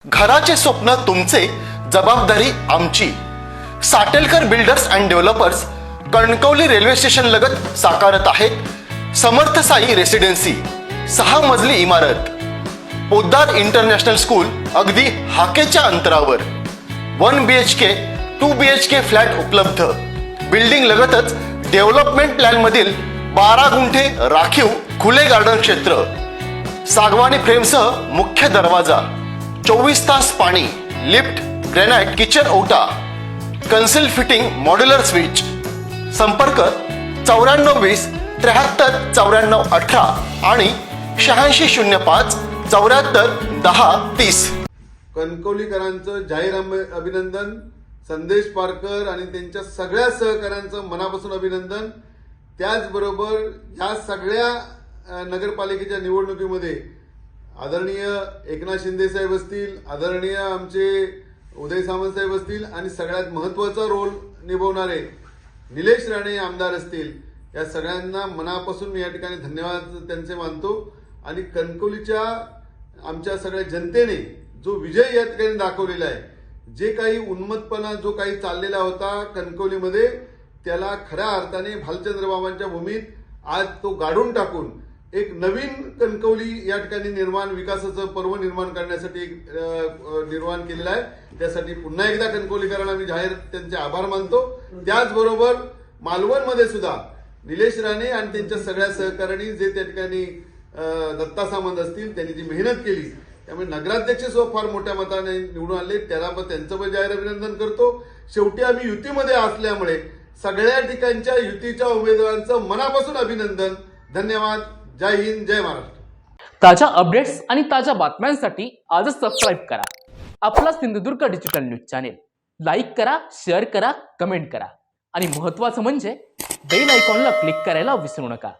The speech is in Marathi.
घराचे स्वप्न तुमचे, जबाबदारी आमची. Satelkar builders and developers Kankavli railway station लगत साकारत आहेत समर्थ साई रेसिडेन्सी. 6 मजली इमारत, पोद्दार इंटरनॅशनल स्कूल अगदी हाकेच्या अंतरावर. 1 BHK 2 BHK फ्लॅट उपलब्ध. बिल्डिंग लगतच डेव्हलपमेंट प्लॅन मधील 12 गुंठे राखीव खुले गार्डन क्षेत्र. सागवानी फ्रेमसह मुख्य दरवाजा, 24 तास पाणी, लिफ्ट, ग्रॅनाइट किचन ओटा, कन्सिल फिटिंग मॉड्युलर स्विच. संपर्क 9420 73 94 18 आणि 8605 74 10 30. कणकवलीकरांचं जाहीर अभिनंदन. संदेश पारकर आणि त्यांच्या सगळ्या सहकाऱ्यांचं मनापासून अभिनंदन. त्याचबरोबर या सगळ्या नगरपालिकेच्या निवडणुकीमध्ये आदरणीय एकनाथ शिंदे साहेब असतील, आदरणीय आमचे उदय सामंत साहेब असतील आणि सगळ्यात महत्वाचा रोल निभवणारे निलेश राणे आमदार असतील, या सगळ्यांना मनापासून मी या ठिकाणी धन्यवाद त्यांचे मानतो. आणि कणकवलीच्या आमच्या सगळ्या जनतेने जो विजय या ठिकाणी दाखवलेला आहे, जे काही उन्मत्तपणा जो काही चाललेला होता कणकवलीमध्ये, त्याला खऱ्या अर्थाने भालचंद्र बाबांच्या भूमीत आज तो गाडून टाकून एक नवीन कणकवली या ठिकाणी विकासाचं पर्व निर्माण करण्यासाठी निर्माण केलेलं आहे. त्यासाठी पुन्हा एकदा कणकवलीकरांना मी जाहीर त्यांचे आभार मानतो. त्याचबरोबर मालवणमध्ये सुद्धा निलेश राणे आणि त्यांच्या सगळ्या सहकाऱ्यांनी जे त्या ठिकाणी दत्ता सामंत असतील त्यांनी जी मेहनत केली, त्यामुळे नगराध्यक्ष सुद्धा फार मोठ्या मताने निवडून आले. त्याला पण त्यांचं पण जाहीर अभिनंदन करतो. शेवटी आम्ही युतीमध्ये असल्यामुळे सगळ्या ठिकाणच्या युतीच्या उमेदवारांचं मनापासून अभिनंदन. धन्यवाद. जय हिंद, जय महाराष्ट्र. ताज्या अपडेट्स आणि ताज्या बातम्यांसाठी आजच सबस्क्राईब करा आपला Sindhudurg digital news channel. Like करा, शेअर करा, कमेंट करा आणि महत्त्वाचं म्हणजे बेल आयकॉनला क्लिक करायला विसरू नका.